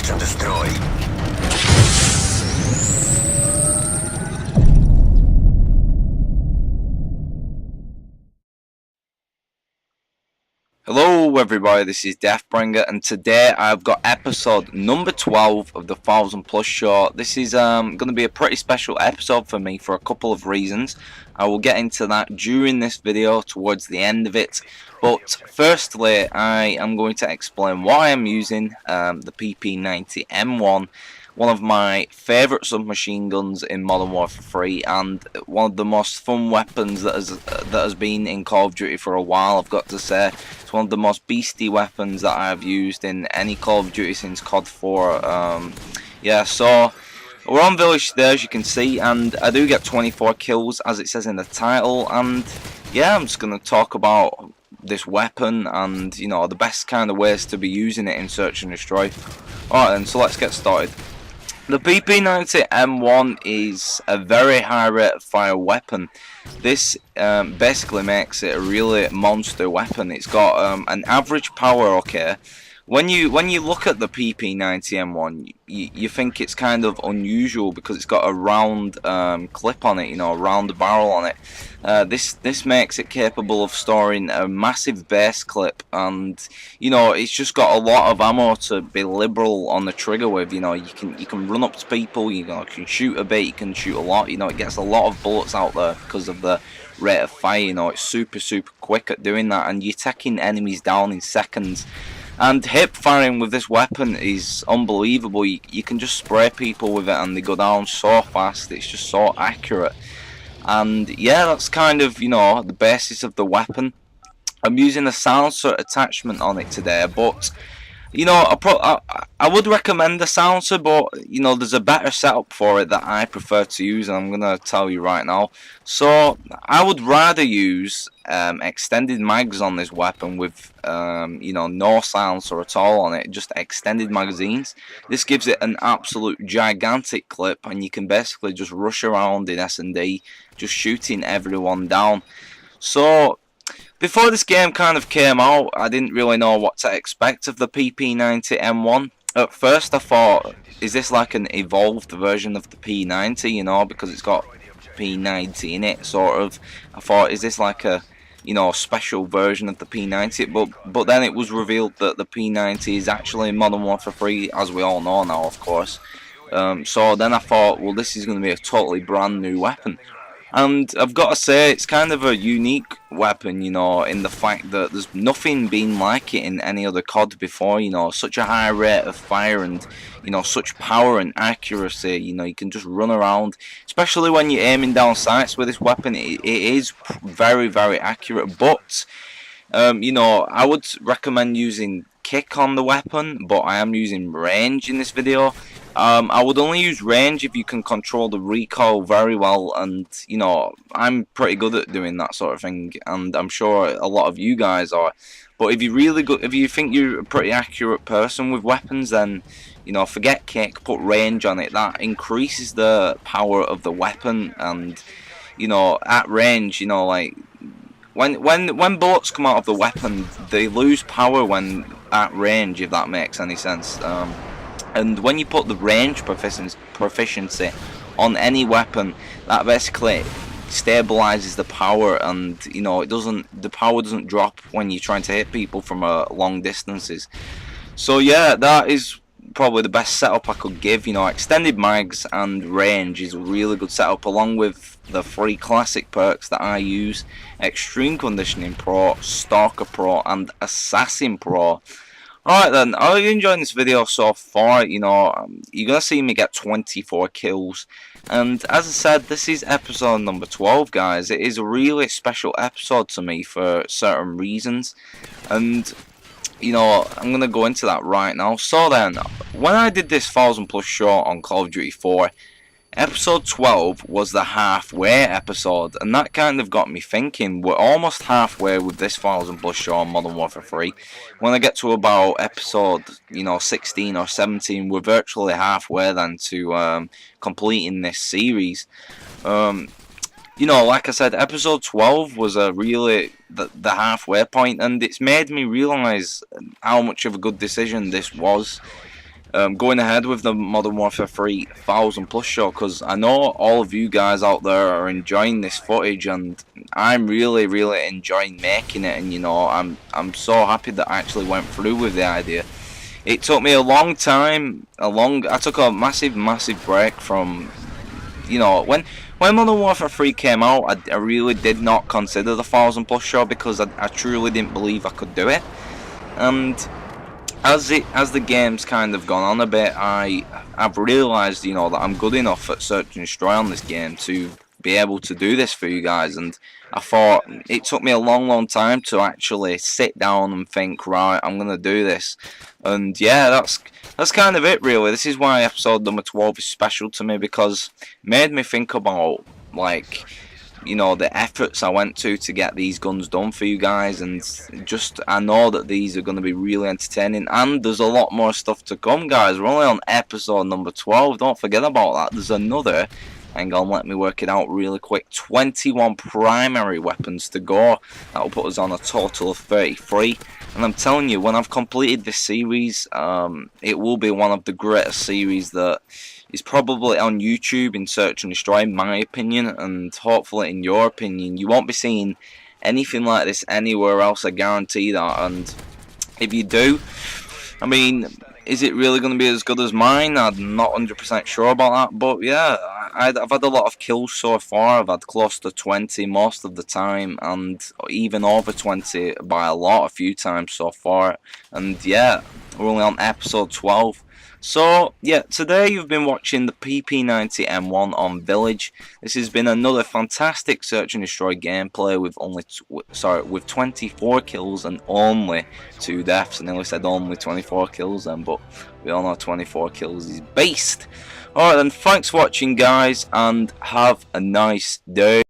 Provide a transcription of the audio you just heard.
to destroy. Hello everybody, this is Deathbringer, and today I've got episode number 12 of the 1000+ show. This is going to be a pretty special episode for me for a couple of reasons. I will get into that during this video towards the end of it. But firstly, I am going to explain why I'm using the PP90M1, one of my favourite submachine guns in Modern Warfare 3, and one of the most fun weapons that has been in Call of Duty for a while, I've got to say. It's one of the most beastie weapons that I've used in any Call of Duty since COD 4. Yeah, so we're on Village today, as you can see, and I do get 24 kills, as it says in the title, and yeah, I'm just going to talk about this weapon and, you know, the best kind of ways to be using it in Search and Destroy. Alright then, so let's get started. The PP90M1 is a very high rate of fire weapon. This basically makes it a really monster weapon. It's got an average power, okay. When you look at the PP90M1, you think it's kind of unusual because it's got a round clip on it, you know, a round barrel on it. This makes it capable of storing a massive base clip, and you know, it's just got a lot of ammo to be liberal on the trigger with. You know, you can run up to people, you can shoot a bit, you can shoot a lot. You know, it gets a lot of bullets out there because of the rate of fire. You know, it's super quick at doing that, and you're taking enemies down in seconds. And hip firing with this weapon is unbelievable. You can just spray people with it and they go down so fast. It's just so accurate. And yeah, that's kind of, you know, the basis of the weapon. I'm using a silencer attachment on it today, but you know, I would recommend the silencer, but you know, there's a better setup for it that I prefer to use, and I'm gonna tell you right now. So I would rather use extended mags on this weapon with you know, no silencer at all on it, just extended magazines. This gives it an absolute gigantic clip, and you can basically just rush around in S&D, just shooting everyone down. So before this game kind of came out, I didn't really know what to expect of the PP90M1. At first I thought, is this like an evolved version of the P90, you know, because it's got P90 in it, sort of. I thought, is this like a, you know, special version of the P90? But then it was revealed that the P90 is actually Modern Warfare 3, as we all know now, of course. So then I thought, well, this is going to be a totally brand new weapon. And I've got to say, it's kind of a unique weapon, you know, in the fact that there's nothing been like it in any other COD before, you know, such a high rate of fire and, you know, such power and accuracy. You know, you can just run around, especially when you're aiming down sights with this weapon. It is very accurate, but, you know, I would recommend using kick on the weapon, but I am using range in this video. I would only use range if you can control the recoil very well, and you know, I'm pretty good at doing that sort of thing, and I'm sure a lot of you guys are. But if you think you're a pretty accurate person with weapons, then you know, forget kick, put range on it. That increases the power of the weapon, and you know, at range, you know, like when bullets come out of the weapon, they lose power when at range, if that makes any sense. And when you put the range proficiency on any weapon, that basically stabilizes the power, and you know, the power doesn't drop when you're trying to hit people from long distances. So yeah, that is probably the best setup I could give. You know, extended mags and range is a really good setup, along with the 3 classic perks that I use: Extreme Conditioning Pro, Stalker Pro, and Assassin Pro. Alright then, are you enjoying this video so far? You know, you're going to see me get 24 kills. And as I said, this is episode number 12, guys. It is a really special episode to me for certain reasons. And, you know, I'm going to go into that right now. So then, when I did this 1000+ show on Call of Duty 4, Episode 12 was the halfway episode, and that kind of got me thinking, we're almost halfway with this 1000+ show on Modern Warfare 3. When I get to about episode, you know, 16 or 17, we're virtually halfway then to completing this series. You know, like I said, episode 12 was a really the halfway point, and it's made me realise how much of a good decision this was. going ahead with the Modern Warfare 3 1000 plus show, because I know all of you guys out there are enjoying this footage, and I'm really enjoying making it. And you know, I'm so happy that I actually went through with the idea. It took me a long time, I took a massive break from, you know, when Modern Warfare 3 came out, I really did not consider the 1000 plus show, because I truly didn't believe I could do it. And as the game's kind of gone on a bit, I've realised, you know, that I'm good enough at search and destroy on this game to be able to do this for you guys. And I thought it took me a long time to actually sit down and think, right, I'm gonna do this. And yeah, that's kind of it really. This is why episode number 12 is special to me, because it made me think about, like, you know, the efforts I went to get these guns done for you guys. And just, I know that these are going to be really entertaining, and there's a lot more stuff to come, guys. We're only on episode number 12, don't forget about that. There's another, hang on, let me work it out really quick, 21 primary weapons to go. That'll put us on a total of 33. And I'm telling you, when I've completed this series, it will be one of the greatest series that is probably on YouTube in Search and Destroy, in my opinion, and hopefully in your opinion. You won't be seeing anything like this anywhere else, I guarantee that. And if you do, I mean, is it really going to be as good as mine? I'm not 100% sure about that, but yeah, I've had a lot of kills so far. I've had close to 20 most of the time, and even over 20 by a few times so far. And yeah, we're only on episode 12. So yeah, today you've been watching the PP90M1 on Village. This has been another fantastic search and destroy gameplay with with 24 kills and only 2 deaths. I nearly said only 24 kills then, but we all know 24 kills is beast. Alright then, thanks for watching guys, and have a nice day.